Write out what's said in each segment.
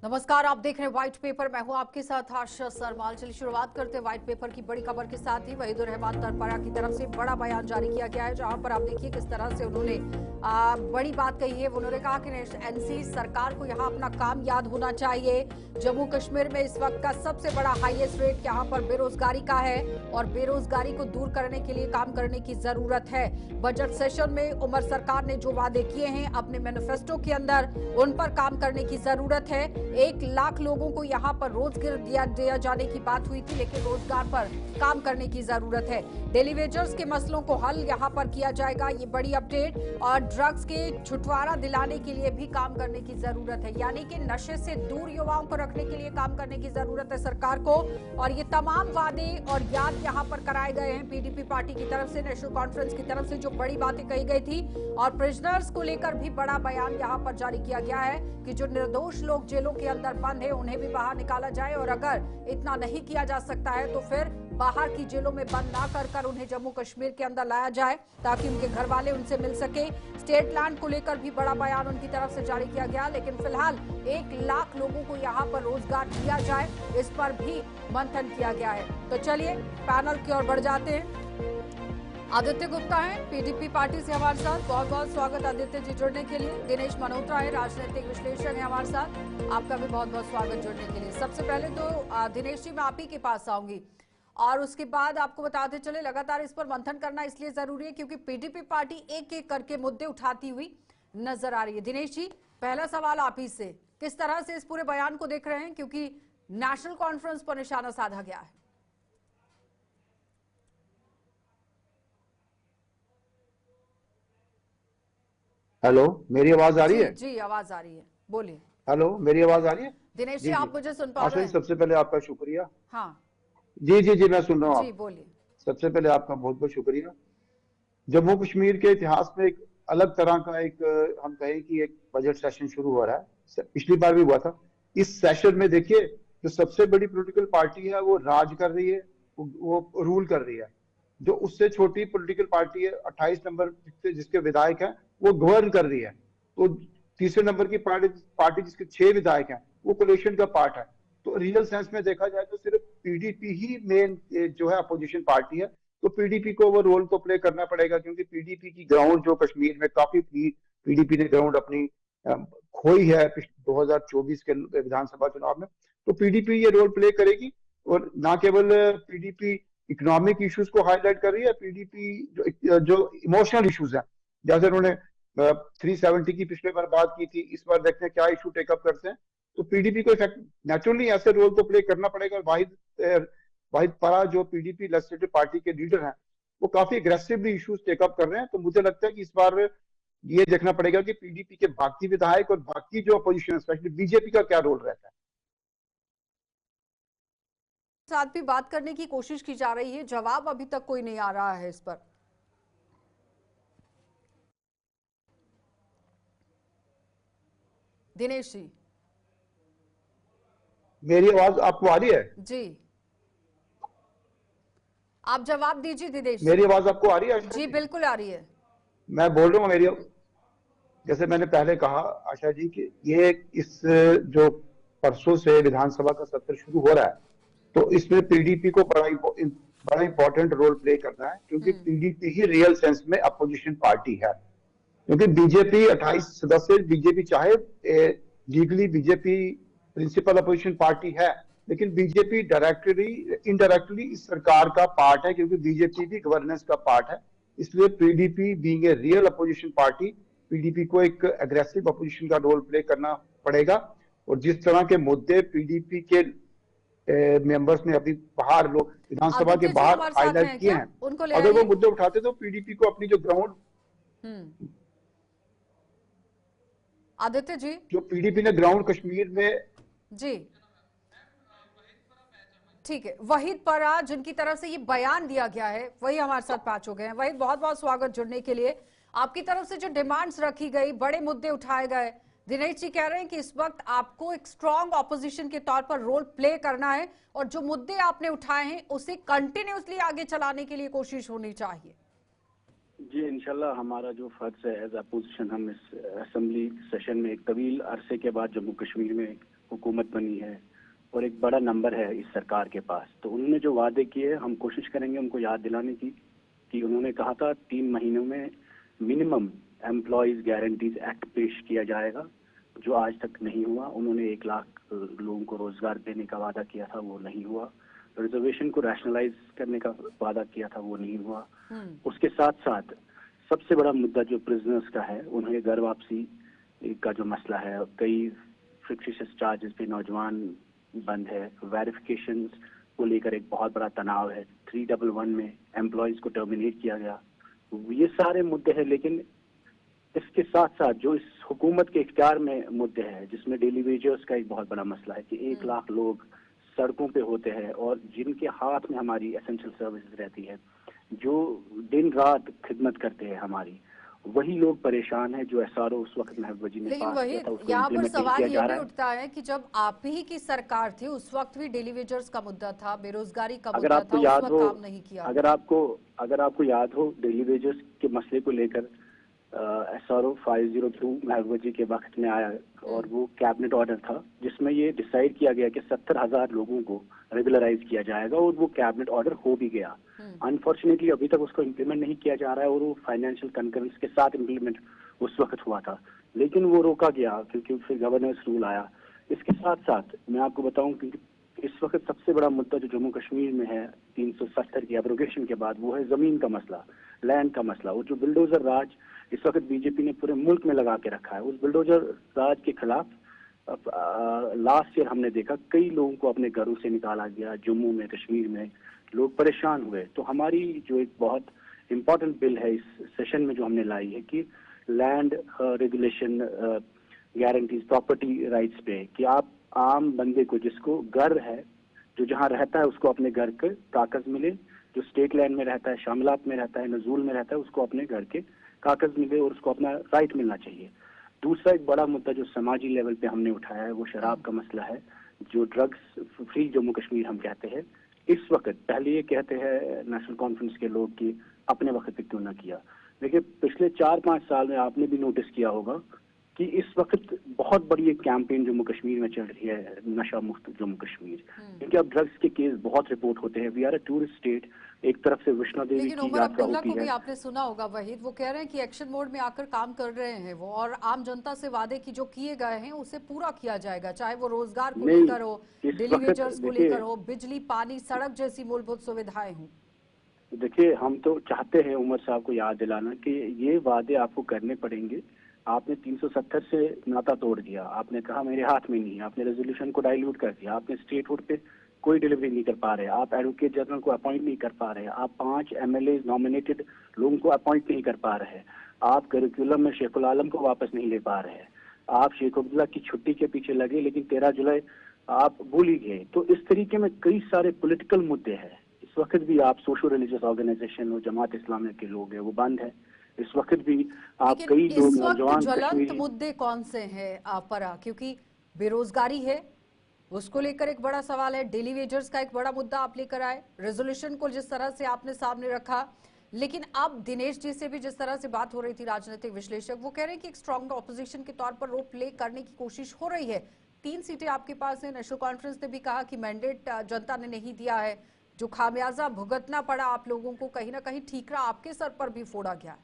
नमस्कार, आप देख रहे हैं व्हाइट पेपर। मैं हूं आपके साथ आशा सरमाल। चलिए शुरुआत करते हैं व्हाइट पेपर की बड़ी खबर के साथ ही। वहीदुर रहमान तरपरा की तरफ से बड़ा बयान जारी किया गया है, जहां पर आप देखिए किस तरह से उन्होंने बड़ी बात कही है। उन्होंने कहा कि एनसी सरकार को यहां अपना काम याद होना चाहिए। जम्मू कश्मीर में इस वक्त का सबसे बड़ा हाईएस्ट रेट यहां पर बेरोजगारी का है और बेरोजगारी को दूर करने के लिए काम करने की जरूरत है। बजट सेशन में उमर सरकार ने जो वादे किए हैं अपने मैनिफेस्टो के अंदर, उन पर काम करने की जरूरत है। 1 लाख लोगों को यहाँ पर रोजगार दिया जाने की बात हुई थी, लेकिन रोजगार पर काम करने की जरूरत है। डेली वेजर्स के मसलों को हल यहाँ पर किया जाएगा, ये बड़ी अपडेट। और ड्रग्स के छुटकारा दिलाने के लिए भी काम करने की जरूरत है, यानी कि नशे से दूर युवाओं को रखने के लिए काम करने की जरूरत है सरकार को। और ये तमाम वादे और याद यहाँ पर कराए गए हैं पीडीपी पार्टी की तरफ से, नेशनल कॉन्फ्रेंस की तरफ से जो बड़ी बातें कही गई थी। और प्रिजनर्स को लेकर भी बड़ा बयान यहाँ पर जारी किया गया है कि जो निर्दोष लोग जेलों के अंदर बंद है उन्हें भी बाहर निकाला जाए। और अगर इतना नहीं किया जा सकता है तो फिर बाहर की जेलों में बंद ना कर उन्हें जम्मू कश्मीर के अंदर लाया जाए, ताकि उनके घर वाले उनसे मिल सके। स्टेट लैंड को लेकर भी बड़ा बयान उनकी तरफ से जारी किया गया, लेकिन फिलहाल 1 लाख लोगों को यहाँ पर रोजगार दिया जाए, इस पर भी मंथन किया गया है। तो चलिए पैनल की ओर बढ़ जाते हैं। आदित्य गुप्ता है पीडीपी पार्टी से हमारे साथ, बहुत बहुत स्वागत आदित्य जी जुड़ने के लिए। दिनेश मल्होत्रा है, राजनीतिक विश्लेषक है हमारे साथ, आपका भी बहुत बहुत स्वागत जुड़ने के लिए। सबसे पहले तो दिनेश जी मैं आप ही के पास आऊंगी और उसके बाद आपको बताते चले, लगातार इस पर मंथन करना इसलिए जरूरी है क्योंकि पीडीपी पार्टी एक एक करके मुद्दे उठाती हुई नजर आ रही है। दिनेश जी, पहला सवाल आप ही से, किस तरह से इस पूरे बयान को देख रहे हैं, क्योंकि नेशनल कॉन्फ्रेंस पर निशाना साधा गया है। हेलो, मेरी आवाज आ रही है? जी आवाज आ रही है, बोलिए। हेलो, मेरी आवाज आ रही है? दिनेश जी जी जी। आप मुझे सुन पा आशा रहे जी, हैं? सबसे पहले आपका शुक्रिया। हाँ जी जी जी, मैं सुन रहा हूँ जी आप। बोलिए। सबसे पहले आपका बहुत बहुत शुक्रिया। जम्मू कश्मीर के इतिहास में एक अलग तरह का एक हम कहें कि एक बजट सेशन शुरू हो रहा है। पिछली बार भी हुआ था। इस सेशन में देखिए, जो सबसे बड़ी पॉलिटिकल पार्टी है वो राज कर रही है, वो रूल कर रही है। जो उससे छोटी पॉलिटिकल पार्टी है 28 नंबर जिसके विधायक हैं, वो गवर्न कर रही है। तो तीसरे नंबर की पार्टी जिसके 6 विधायक हैं, वो कोलिशन का पार्ट है। तो रियल सेंस में देखा जाए तो सिर्फ पीडीपी ही मेन जो है अपोजिशन पार्टी है। तो पीडीपी को वो रोल तो प्ले करना पड़ेगा, क्योंकि पीडीपी की ग्राउंड जो कश्मीर में काफी पीडीपी ने ग्राउंड अपनी खोई है 2024 के विधानसभा चुनाव में। तो पीडीपी ये रोल प्ले करेगी। और ना केवल पीडीपी इकोनॉमिक इश्यूज को हाईलाइट कर रही है, पीडीपी जो इमोशनल इश्यूज हैं, जैसे उन्होंने 370 की पिछले बार बात की थी, इस बार देखते हैं क्या इशू टेकअप करते हैं। तो पीडीपी को इफेक्ट नेचुरली ऐसे रोल तो प्ले करना पड़ेगा। वाहिद परा जो पीडीपी लेजिस्लेटिव पार्टी के लीडर हैं, वो काफी एग्रेसिवली इश्यूज टेकअप कर रहे हैं। तो मुझे लगता है कि इस बार ये देखना पड़ेगा कि पीडीपी के बाकी विधायक और बाकी जो अपोजिशन स्पेशली बीजेपी का क्या रोल रहता है। साथ भी बात करने की कोशिश की जा रही है, जवाब अभी तक कोई नहीं आ रहा है इस पर। दिनेश जी, मेरी आवाज आपको आ रही है? जी आप जवाब दीजिए दिनेश जी। मेरी आवाज आपको आ रही है? जी बिल्कुल आ रही है। मैं बोल रहा हूँ मेरी, जैसे मैंने पहले कहा आशा जी कि ये इस जो परसों से विधानसभा का सत्र शुरू हो रहा है, तो इसमें पीडीपी को बड़ा इंपॉर्टेंट रोल प्ले करना है, क्योंकि पीडीपी ही रियल सेंस में अपोजिशन पार्टी है। क्योंकि बीजेपी 28 सदस्य, बीजेपी चाहे legally BJP principal opposition party है, लेकिन बीजेपी डायरेक्टली इनडायरेक्टली इस सरकार का पार्ट है, क्योंकि बीजेपी भी गवर्नेंस का पार्ट है। इसलिए PDP being a real opposition party, PDP को एक एग्रेसिव अपोजिशन का रोल प्ले करना पड़ेगा। और जिस तरह के मुद्दे पीडीपी के मेंबर्स ने अभी बाहर लोग विधानसभा के आदित्य जी बाहर हमारे साथ हाईलाइट हैं किए क्या, हैं, उनको ले अगर वो आइए। मुद्दे उठाते तो पीडीपी को अपनी जो ग्राउंड आदित्य जी। जो पीडीपी ने ग्राउंड कश्मीर में। जी ठीक है, वहीद परा जिनकी तरफ से ये बयान दिया गया है वही हमारे साथ पैच हो गए हैं। वहीद बहुत बहुत स्वागत जुड़ने के लिए। आपकी तरफ से जो डिमांड्स रखी गई, बड़े मुद्दे उठाए गए, दिनेश जी कह रहे हैं कि इस वक्त आपको एक स्ट्रांग ऑपोजिशन के तौर पर रोल प्ले करना है और जो मुद्दे आपने उठाए हैं उसे कंटिन्यूसली आगे चलाने के लिए कोशिश होनी चाहिए। जी इंशाल्लाह हमारा जो फर्ज है एज अपोजिशन, हम इस असेंबली सेशन में एक तवील अरसे के बाद जम्मू कश्मीर में हुकूमत बनी है और एक बड़ा नंबर है इस सरकार के पास। तो उन्होंने जो वादे किए हम कोशिश करेंगे उनको याद दिलाने की, कि उन्होंने कहा था 3 महीनों में मिनिमम एम्प्लॉयज गारंटीज एक्ट पेश किया जाएगा, जो आज तक नहीं हुआ। उन्होंने 1 लाख लोगों को रोजगार देने का वादा किया था, वो नहीं हुआ। रिजर्वेशन को रैशनलाइज करने का वादा किया था, वो नहीं हुआ। उसके साथ साथ सबसे बड़ा मुद्दा जो प्रिजनर्स का है, उन्हें घर वापसी का जो मसला है, कई फिक्टिशियस चार्जेस पे नौजवान बंद है, वेरिफिकेशन को लेकर एक बहुत बड़ा तनाव है, 311 में एम्प्लॉयज को टर्मिनेट किया गया। ये सारे मुद्दे हैं, लेकिन इसके साथ साथ जो इस हुकूमत के इख्तियार में मुद्दे हैं, जिसमें डेली वेजर्स का एक बहुत बड़ा मसला है कि 1 लाख लोग सड़कों पे होते हैं और जिनके हाथ में हमारी एसेंशियल सर्विसेज रहती है, जो दिन रात खिदमत करते हैं हमारी, वही लोग परेशान हैं जो एसआरओ उस वक्त महबूबा जी ने लेकिन पास वही किया था, उसको यहाँ पर इम्प्लीमेंट नहीं सवाल किया ये जा भी रहा है। उठता है कि जब आप ही की सरकार थी उस वक्त भी डेली वेजर्स का मुद्दा था, बेरोजगारी का अगर मुद्दा आपको था, उस याद वक्त हो, काम नहीं किया। अगर आपको याद हो डेली वेजर्स के मसले को लेकर एसआरओ 502 महबूबा जी के वक्त में आया और वो कैबिनेट ऑर्डर था जिसमें ये डिसाइड किया गया कि 70,000 लोगों को रेगुलराइज किया जाएगा, और वो कैबिनेट ऑर्डर हो भी गया। अनफॉर्चुनेटली अभी तक उसको इम्प्लीमेंट नहीं किया जा रहा है, और वो फाइनेंशियल कंकरेंस के साथ इम्प्लीमेंट उस वक्त हुआ था, लेकिन वो रोका गया क्योंकि फिर गवर्नर्स रूल आया। इसके साथ साथ मैं आपको बताऊं कि इस वक्त सबसे बड़ा मुद्दा जो जम्मू कश्मीर में है 370 की एब्रोगेशन के बाद, वो है जमीन का मसला, लैंड का मसला। वो जो बुलडोजर राज इस वक्त बीजेपी ने पूरे मुल्क में लगा के रखा है, उस बुलडोजर राज के खिलाफ लास्ट ईयर हमने देखा कई लोगों को अपने घरों से निकाला गया, जम्मू में, कश्मीर में लोग परेशान हुए। तो हमारी जो एक बहुत इम्पोर्टेंट बिल है इस सेशन में जो हमने लाई है कि land regulation guarantees property rights पे, कि आप आम बंदे को जिसको घर है, जो जहाँ रहता है उसको अपने घर के कागज मिले, जो स्टेट लैंड में रहता है, शामिलात में रहता है, नजूल में रहता है, उसको अपने घर के कागज मिले और उसको अपना राइट मिलना चाहिए। दूसरा एक बड़ा मुद्दा जो समाजी लेवल पे हमने उठाया है वो शराब का मसला है, जो ड्रग्स फ्री जम्मू कश्मीर हम कहते हैं। इस वक्त पहले ये कहते हैं नेशनल कॉन्फ्रेंस के लोग कि अपने वक्त पे क्यों ना किया, लेकिन पिछले 4-5 साल में आपने भी नोटिस किया होगा कि इस वक्त बहुत बड़ी एक कैंपेन जम्मू कश्मीर में चल रही है, नशा मुक्त जम्मू कश्मीर, क्योंकि अब ड्रग्स के केस बहुत रिपोर्ट होते हैं। We are a tourist state, एक तरफ से वैष्णो देवी लेकिन की उमर यात्रा अब्दुल्ला होती को भी है। आपने सुना होगा वहीद, वो कह रहे हैं कि एक्शन मोड में आकर काम कर रहे हैं वो, और आम जनता से वादे की जो किए गए हैं उसे पूरा किया जाएगा, चाहे वो रोजगार को नहीं, लेकर हो, इस डेली वक्त वेजर्स को देखिए, लेकर हो, बिजली, पानी, सड़क जैसी मूलभूत सुविधाएं हों। देखिए हम तो चाहते हैं उमर साहब को याद दिलाना कि ये वादे आपको करने पड़ेंगे। आपने 370 से नाता तोड़ दिया, आपने कहा मेरे हाथ में नहीं है, आपने रेजोल्यूशन को डाइल्यूट कर दिया, आपने स्टेटहुड पे कोई डिलीवरी नहीं कर पा रहे, आप एडवोकेट जनरल को अपॉइंट नहीं कर पा रहे, आप 5 एमएलए नॉमिनेटेड लोगों को अपॉइंट नहीं कर पा रहे, आप करिकुलम में शेखुल आलम को वापस नहीं ले पा रहे, आप शेख अब्दुल्ला की छुट्टी के पीछे लगे लेकिन 13 जुलाई आप भूल ही गए। तो इस तरीके में कई सारे पॉलिटिकल मुद्दे हैं। इस वक्त भी आप सोशल रिलीजियस ऑर्गेनाइजेशन और जमात इस्लामी के लोग हैं वो बंद है। इस वक्त भी आप लेकिन कई लोग इस वक्त नौजवान ज्वलंत कश्मीरी, मुद्दे कौन से हैं परा, क्योंकि बेरोजगारी है, उसको लेकर एक बड़ा सवाल है, डेली वेजर्स का एक बड़ा मुद्दा आप लेकर आए, रेजोल्यूशन को जिस तरह से आपने सामने रखा, लेकिन अब दिनेश जी से भी जिस तरह से बात हो रही थी, राजनीतिक विश्लेषक, वो कह रहे हैं कि एक स्ट्रॉन्ग ऑपोजिशन के तौर पर रोल प्ले करने की कोशिश हो रही है। 3 सीटें आपके पास है, नेशनल कॉन्फ्रेंस ने भी कहा कि मैंडेट जनता ने नहीं दिया है, जो खामियाजा भुगतना पड़ा आप लोगों को, कहीं ना कहीं ठीकरा आपके सर पर भी फोड़ा गया।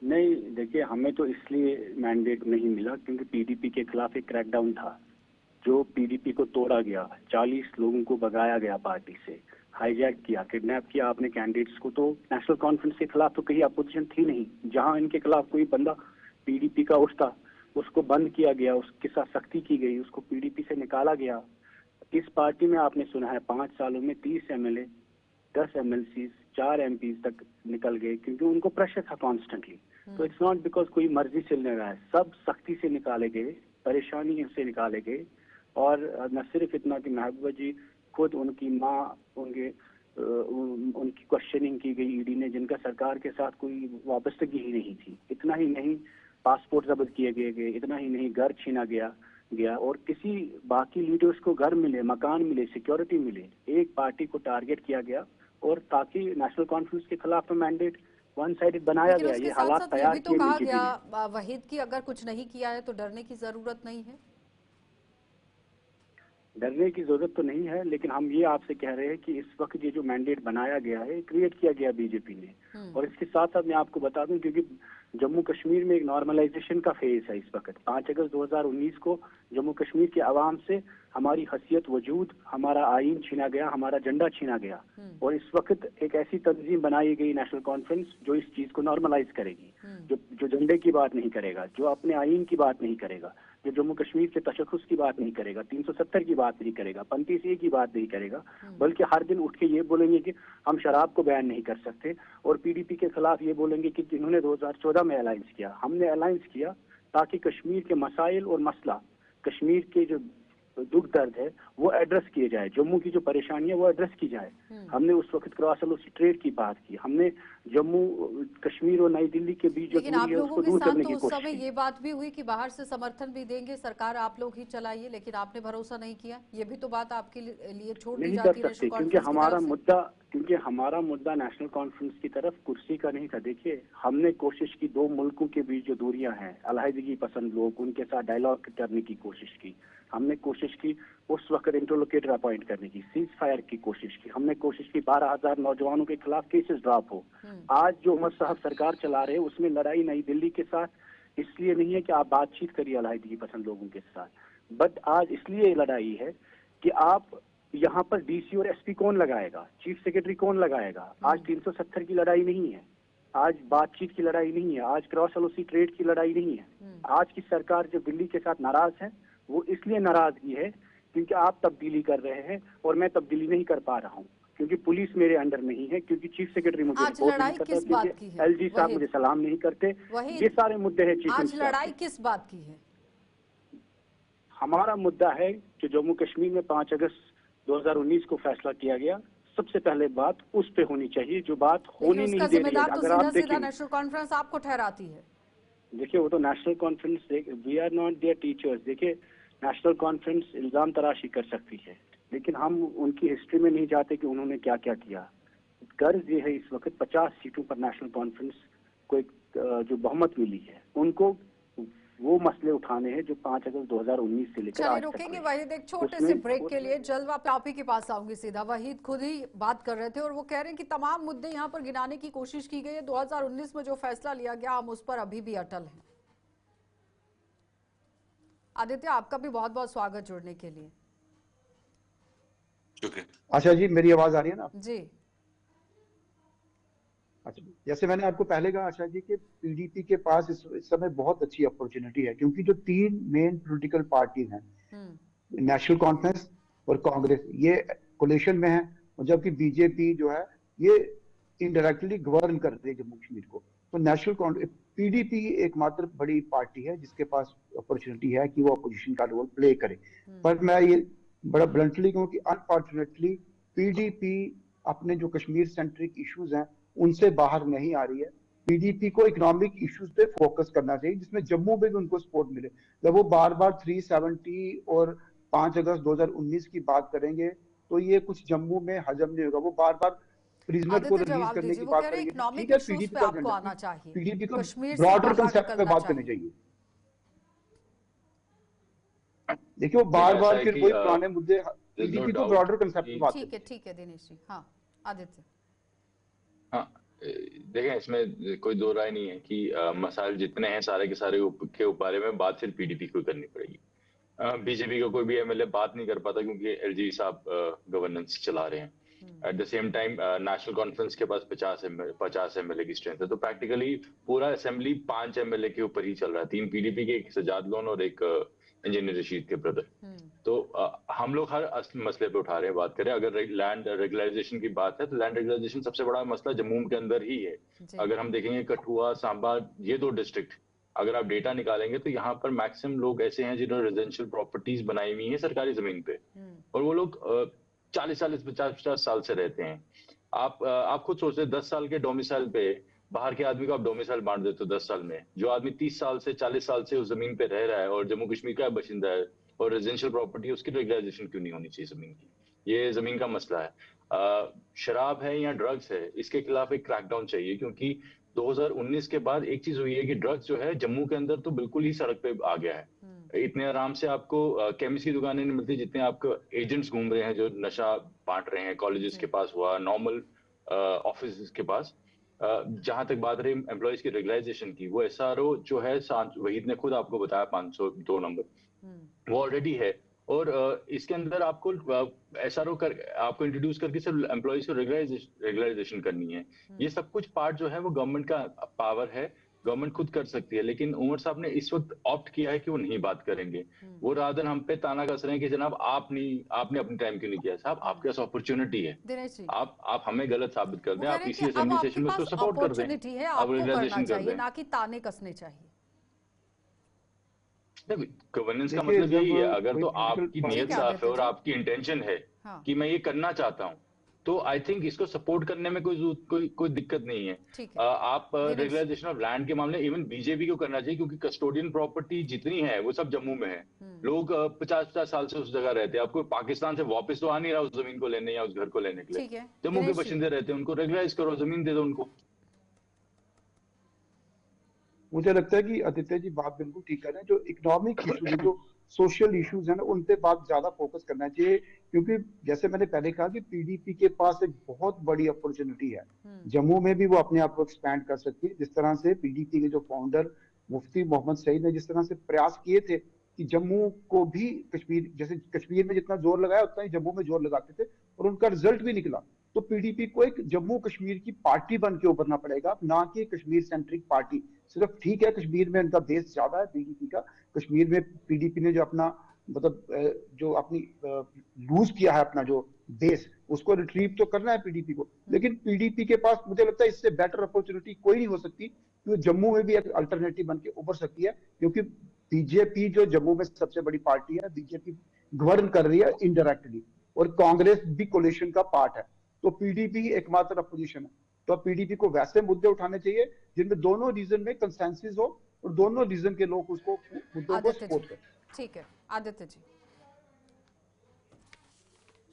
नहीं देखिए, हमें तो इसलिए मैंडेट नहीं मिला क्योंकि पीडीपी के खिलाफ एक क्रैकडाउन था, जो पीडीपी को तोड़ा गया, 40 लोगों को भगाया गया पार्टी से, हाईजैक किया, किडनैप किया आपने कैंडिडेट्स को। तो नेशनल कॉन्फ्रेंस के खिलाफ तो कहीं अपोजिशन थी नहीं, जहां इनके खिलाफ कोई बंदा पीडीपी का उठता उसको बंद किया गया, उसके साथ सख्ती की गई, उसको पीडीपी से निकाला गया। इस पार्टी में आपने सुना है 5 सालों में 30 एमएलए, 10 एमएलसी, 4 एमपीज तक निकल गए क्योंकि उनको प्रेशर था कॉन्स्टेंटली। तो इट्स नॉट बिकॉज कोई मर्जी चलने रहा है, सब सख्ती से निकाले गए, परेशानी से निकाले गए। और न सिर्फ इतना कि महबूबा जी खुद, उनकी माँ, उनकी क्वेश्चनिंग की गई ईडी ने, जिनका सरकार के साथ कोई वाबस्तगी ही नहीं थी। इतना ही नहीं, पासपोर्ट जब्त किए गए, इतना ही नहीं, घर छीना गया और किसी बाकी लीडर्स को घर मिले, मकान मिले, सिक्योरिटी मिले। एक पार्टी को टारगेट किया गया और ताकि नेशनल कॉन्फ्रेंस के खिलाफ मैंडेट वन साइडेड बनाया गया। ये हालात तैयार तो किए कहा बीजेपी ने। गया वहीद की अगर कुछ नहीं किया है तो डरने की जरूरत नहीं है। डरने की जरूरत तो नहीं है, लेकिन हम ये आपसे कह रहे हैं कि इस वक्त ये जो मैंडेट बनाया गया है, क्रिएट किया गया बीजेपी ने। और इसके साथ साथ मैं आपको बता दूं, क्योंकि जम्मू कश्मीर में एक नॉर्मलाइजेशन का फेज है इस वक्त। 5 अगस्त 2019 को जम्मू कश्मीर के आवाम से हमारी हैसियत, वजूद, हमारा आईन छीना गया, हमारा झंडा छीना गया। और इस वक्त एक ऐसी तंजीम बनाई गई, नेशनल कॉन्फ्रेंस, जो इस चीज को नॉर्मलाइज करेगी, जो झंडे की बात नहीं करेगा, जो अपने आईन की बात नहीं करेगा, जो जम्मू कश्मीर के तशख्खुस की बात नहीं करेगा, 370 की बात नहीं करेगा, 35A की बात नहीं करेगा, बल्कि हर दिन उठ के ये बोलेंगे कि हम शराब को बैन नहीं कर सकते, और पीडीपी के खिलाफ ये बोलेंगे कि जिन्होंने 2014 में अलायंस किया, हमने अलायंस किया ताकि कश्मीर के मसाइल और मसला, कश्मीर के जो दुख दर्द है वो एड्रेस किए जाए, जम्मू की जो परेशानी है वो एड्रेस की जाए। हमने उस वक्त क्रॉस ट्रेड की बात की, हमने जम्मू कश्मीर और नई दिल्ली के बीच जो लेकिन दूरी आप है लोगों उसको के दूर साथ करने तो की उस कोशिश समय की। ये बात भी हुई कि बाहर से समर्थन भी देंगे, सरकार आप लोग ही चलाइए, लेकिन आपने भरोसा नहीं किया। ये भी तो बात आपके लिए छोड़ दी नहीं जाती कर है सकते, नेशनल क्योंकि कॉन्फ्रेंस की तरफ से। हमारा मुद्दा नेशनल कॉन्फ्रेंस की तरफ कुर्सी का नहीं था। देखिए, हमने कोशिश की, दो मुल्कों के बीच जो दूरियां हैं, अलहदगी पसंद लोग, उनके साथ डायलॉग करने की कोशिश की। हमने कोशिश की उस वक्त इंटरलोकेटर अपॉइंट करने की, सीज फायर की कोशिश की, हमने कोशिश की 12,000 नौजवानों के खिलाफ केसेस ड्रॉप हो। आज जो उमर साहब सरकार चला रहे हैं, उसमें लड़ाई नई दिल्ली के साथ इसलिए नहीं है कि आप बातचीत करिए अलहदगी पसंद लोगों के साथ, बट आज इसलिए लड़ाई है कि आप यहाँ पर डीसी और एसपी कौन लगाएगा, चीफ सेक्रेटरी कौन लगाएगा। आज 370 की लड़ाई नहीं है, आज बातचीत की लड़ाई नहीं है, आज क्रॉस एलओसी ट्रेड की लड़ाई नहीं है। आज की सरकार जो दिल्ली के साथ नाराज है, वो इसलिए नाराजगी है क्योंकि आप तब्दीली कर रहे हैं और मैं तब्दीली नहीं कर पा रहा हूँ, क्योंकि पुलिस मेरे अंडर नहीं है, क्योंकि चीफ सेक्रेटरी मुझे आज रिपोर्ट नहीं लड़ाई करता, किस बात की क्योंकि है एलजी साहब वहीद? मुझे सलाम नहीं करते। वहीद, ये सारे मुद्दे हैं चीफ आज मिनिस्टर लड़ाई के। किस बात की है? हमारा मुद्दा है कि जम्मू कश्मीर में 5 अगस्त 2019 को फैसला किया गया, सबसे पहले बात उस पे होनी चाहिए, जो बात होनी लेकिन उसका नहीं दे रही है। जिम्मेदार तो अगर सीधा आप सीधा देखें, नेशनल कॉन्फ्रेंस आपको ठहराती है। देखिए, वो तो National Conference, we are not their teachers. देखिए, नेशनल कॉन्फ्रेंस इल्जाम तराशी कर सकती है, लेकिन हम उनकी हिस्ट्री में नहीं जाते कि उन्होंने क्या क्या किया। गर्ज ये है इस वक्त 50 सीटों पर नेशनल कॉन्फ्रेंस को एक जो बहुमत मिली है, उनको वो मसले उठाने हैं जो 5 अगस्त 2019 से लेकर चलिए आज तक रुकेंगे हुए। वहीद एक छोटे उसमें- से ब्रेक के लिए। जल्द आप ही के पास आऊंगी सीधा। वहीद खुद ही बात कर रहे थे और वो कह रहे हैं कि तमाम मुद्दे यहाँ पर गिनाने की कोशिश की गई है, 2019 में जो फैसला लिया गया हम उस पर अभी भी अटल हैं। आदित्य, आपका भी बहुत बहुत स्वागत जुड़ने के लिए। आशा जी, मेरी आवाज आ रही है ना? जी अच्छा, जैसे मैंने आपको पहले कहा आशा जी कि पीडीपी के पास इस समय बहुत अच्छी अपॉर्चुनिटी है, क्योंकि जो तीन मेन पॉलिटिकल पार्टीज हैं, नेशनल कॉन्फ्रेंस और कांग्रेस, ये कोलिशन में है, और जबकि बीजेपी जो है ये इनडायरेक्टली गवर्न कर रही है जम्मू कश्मीर को। तो नेशनल पीडीपी एकमात्र बड़ी पार्टी है जिसके पास अपॉर्चुनिटी है कि वो अपोजिशन का रोल प्ले करे। पर मैं ये बड़ा ब्लंटली कहूँ कि अनफॉर्चुनेटली पीडीपी अपने जो कश्मीर सेंट्रिक इश्यूज हैं उनसे बाहर नहीं आ रही है। पीडीपी को इकोनॉमिक इश्यूज पे फोकस करना चाहिए, जिसमें जम्मू में भी उनको सपोर्ट मिले। जब वो बार बार 370 और 5 अगस्त 2019 की बात करेंगे तो ये कुछ जम्मू में हजम नहीं होगा। वो बार बार प्रिजनर को आदित्य रिलीज जवाब करने दीजिए। की वो बात कह रहे हैं करेंगे, इकोनॉमिक ठीक है, इश्यूज पीडीपी पे का आपको आना चाहिए, पीडीपी को कश्मीर से ब्रॉडर बाहर कंसेप्ट पे निकलना बात करनी चाहिए। चाहिए। देखिए, वो बार बार फिर वही पुराने मुद्दे, पीडीपी को ब्रॉडर कंसेप्ट पे बात करनी। ठीक है दिनेश जी। हाँ आदित्य। हाँ, देखें, इसमें कोई दो राय नहीं है कि मसाइल जितने हैं सारे के सारे के बारे में बात सिर्फ पीडीपी को करनी पड़ेगी। बीजेपी का कोई भी एमएलए बात नहीं कर पाता क्योंकि एलजी साहब गवर्नेंस चला रहे हैं। At the same time national conference के पास 50 एमएलए की स्ट्रेंथ है, तो प्रैक्टिकली पूरा असेंबली 5 एमएलए के ऊपर ही चल रहा है। 3 पीडीपी के, एक सजाद लोन और एक इंजीनियर रशीद के ब्रदर। तो हम लोग हर मसले पे उठा रहे हैं बात करें। अगर लैंड रेगुलराइजेशन की बात है तो लैंड रेगुलराइजेशन सबसे बड़ा मसला जम्मू के अंदर ही है। अगर हम देखेंगे कठुआ, सांबा, ये 2 डिस्ट्रिक्ट, अगर आप डेटा निकालेंगे तो यहाँ पर मैक्सिमम लोग ऐसे हैं जिन्होंने रेजिडेंशियल प्रॉपर्टीज बनाई हुई है सरकारी जमीन पे, और वो लोग 40-40, 50-50 साल से रहते हैं। आप खुद सोचते 10 साल के डोमिसाइल पे बाहर के आदमी को आप डोमिसाइल बांट देते हो 10 साल में। जो आदमी 30 साल से 40 साल से उस जमीन पे रह रहा है और जम्मू कश्मीर का बाशिंदा है और रेजिडेंशियल प्रॉपर्टी, उसकी रेगुलाइजेशन क्यों नहीं होनी चाहिए जमीन की? ये जमीन का मसला है। शराब है या ड्रग्स है, इसके खिलाफ एक क्रैकडाउन चाहिए, क्योंकि 2019 के बाद एक चीज हुई है कि ड्रग्स जो है जम्मू के अंदर तो बिल्कुल ही सड़क पे आ गया है। इतने आराम से आपको केमिस्ट की दुकानें नहीं मिलती जितने आपको एजेंट्स घूम रहे हैं जो नशा बांट रहे हैं कॉलेजेस के पास हुआ, नॉर्मल ऑफिस के पास। जहां तक बात रही एम्प्लॉयज की रेगुलराइजेशन की, वो एसआरओ जो है वहीद ने खुद आपको बताया 502 नंबर वो ऑलरेडी है। और इसके अंदर आपको एसआरओ कर आपको इंट्रोड्यूस करके सिर्फ एम्प्लॉयज को रेगुलराइजेशन करनी है। ये सब कुछ पार्ट जो है वो गवर्नमेंट का पावर है, गवर्नमेंट खुद कर सकती है। लेकिन उमर साहब ने इस वक्त ऑप्ट किया है कि वो नहीं बात करेंगे। वो रादर हम पे ताना कस रहे हैं कि जनाब आपने अपने टाइम क्यों नहीं किया। साहब आपके पास अपॉर्चुनिटी है, दिनेश जी, आप हमें गलत साबित कर वो दें, कह आप रहे हैं कि इसी अब असेंबली आपके सेशन में उसको पास सपोर्ट कर दें, अपॉर्चुनिटी है, आप आपको करना रेगुलराइजेशन कर चाहिए, दें। ना कि ताने कसने चाहिए। गवर्नेंस का देखिए मतलब जब यही है, अगर कोई तो पॉलिटिकल आपकी ठीक नीयत है साफ है आदित्य और जी। आपकी इंटेंशन है हाँ, कि मैं ये करना चाहता हूं, तो आई थिंक इसको सपोर्ट करने में कोई दिक्कत नहीं है। ठीक है आप Dinesh ji. Regularisation of land के मामले इवन बीजेपी को करना चाहिए, क्योंकि कस्टोडियन प्रॉपर्टी जितनी है वो सब जम्मू में है। लोग 50-50 साल से उस जगह रहते हैं, आपको पाकिस्तान से वापस तो आ नहीं रहा उस जमीन को लेने या उस घर को लेने के लिए। ठीक है जम्मू के दिनेश जी। बशिंदे रहते हैं, उनको रेगुलराइज करो, जमीन दे दो उनको। मुझे लगता है कि आदित्य जी बात बिल्कुल ठीक कर रहे हैं। जो इकोनॉमिक इश्यूज है, जो सोशल इश्यूज है ना, उन पे बात ज्यादा फोकस करना चाहिए। क्योंकि जैसे मैंने पहले कहा कि पीडीपी के पास एक बहुत बड़ी अपॉर्चुनिटी है। जम्मू में भी वो अपने आप को एक्सपैंड कर सकती है, जिस तरह से पीडीपी के जो फाउंडर मुफ्ती मोहम्मद सईद ने जिस तरह से प्रयास किए थे कि जम्मू को भी कश्मीर, जैसे कश्मीर में जितना जोर लगाया उतना ही जम्मू में जोर लगाते थे, और उनका रिजल्ट भी निकला। तो पीडीपी को एक जम्मू कश्मीर की पार्टी बन के उभरना पड़ेगा, ना कि कश्मीर सेंट्रिक पार्टी। सिर्फ ठीक है कश्मीर में उनका बेस ज्यादा है पीडीपी का, कश्मीर में पीडीपी ने जो अपना मतलब जो अपनी लूज किया है अपना जो बेस, उसको रिट्रीव तो करना है पीडीपी को। लेकिन पीडीपी के पास मुझे लगता है इससे बेटर अपॉर्चुनिटी कोई नहीं हो सकती, क्योंकि जम्मू में भी एक अल्टरनेटिव बन के उभर सकती है। क्योंकि बीजेपी जो जम्मू में सबसे बड़ी पार्टी है, बीजेपी गवर्न कर रही है इनडायरेक्टली, और कांग्रेस भी कोलिशन का पार्ट है। तो पीडीपी एकमात्र अपोजिशन है। तो पीडीपी को वैसे मुद्दे उठाने चाहिए जिनमें दोनों रीजन में कंसेंसस हो और दोनों रीजन के लोग उसको मुद्दों को आदित्य जी, सपोर्ट करें। ठीक है आदित्य जी।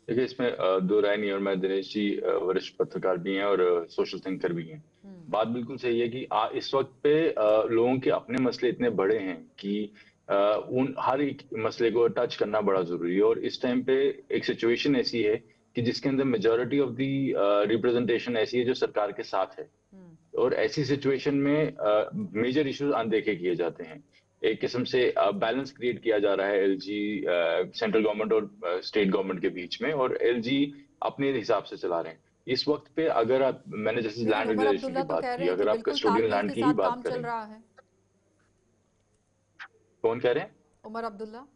देखिए इसमें दो राय नहीं है, और मैं दिनेश जी वरिष्ठ पत्रकार भी हैं और सोशल थिंकर भी हैं। बात बिल्कुल सही है कि इस वक्त पे लोगों के अपने मसले इतने बड़े हैं कि उन हर एक मसले को टच करना बड़ा जरूरी है। और इस टाइम पे एक सिचुएशन ऐसी है कि जिसके अंदर मेजोरिटी ऑफ दी रिप्रेजेंटेशन ऐसी है जो सरकार के साथ है, और ऐसी सिचुएशन में मेजर इश्यूज अनदेखे किए जाते हैं। एक किस्म से बैलेंस क्रिएट किया जा रहा है एलजी सेंट्रल गवर्नमेंट और स्टेट गवर्नमेंट के बीच में, और एलजी अपने हिसाब से चला रहे हैं इस वक्त पे। अगर आप मैंने जैसे लेकिन लैंड उमर रेगुलेशन की अब्दुल्ला तो बात कह की, रहे हैं कि अगर आप बिल्कुल कस्टोडियन तालमेल लैंड के की ही साथ बात काम करें। चल रहा है। कौन कह रहे हैं? उमर अब्दुल्ला।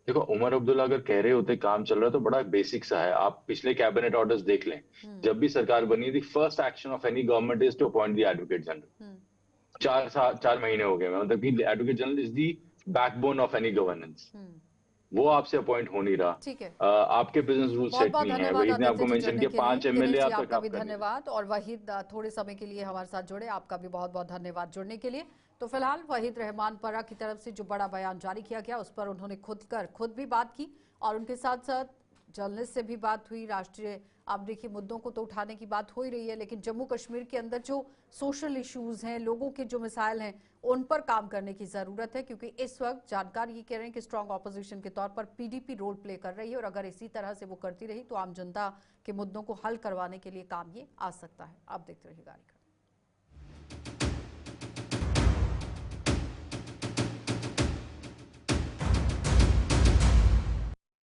देखो उमर अब्दुल्ला अगर कह रहे होते काम चल रहा है तो बड़ा बेसिक सा है, आप पिछले कैबिनेट ऑर्डर्स देख लें। जब भी सरकार बनी थी, first action of any government is to appoint the advocate general. 4 महीने हो गए, मतलब कि advocate general is the backbone of any governance. वो आपसे अपॉइंट हो नहीं रहा। ठीक है, आपके बिजनेस रूल बहुत सेट बहुत नहीं है। धन्यवाद वहीद ने आदित्य आपको जी मेंशन जुड़ने किया के लिए। 5 दिनेश एमएलए जी आप तक आपका आप भी कर नहीं रहे। धन्यवाद, और वहीद थोड़े समय के लिए हमारे साथ जुड़े, आपका भी बहुत बहुत धन्यवाद जुड़ने के लिए। तो फिलहाल वहीद रहमान परा की तरफ से जो बड़ा बयान जारी किया गया उस पर उन्होंने खुद भी बात की, और उनके साथ साथ जर्नलिस्ट से भी बात हुई। राष्ट्रीय आप देखिए मुद्दों को तो उठाने की बात हो ही रही है, लेकिन जम्मू कश्मीर के अंदर जो सोशल इश्यूज हैं, लोगों के जो मिसाइल हैं, उन पर काम करने की जरूरत है। क्योंकि इस वक्त जानकार ये कह रहे हैं कि स्ट्रांग ऑपोजिशन के तौर पर पीडीपी रोल प्ले कर रही है, और अगर इसी तरह से वो करती रही तो आम जनता के मुद्दों को हल करवाने के लिए काम ये आ सकता है। आप देखते रहिए कार्यक्रम।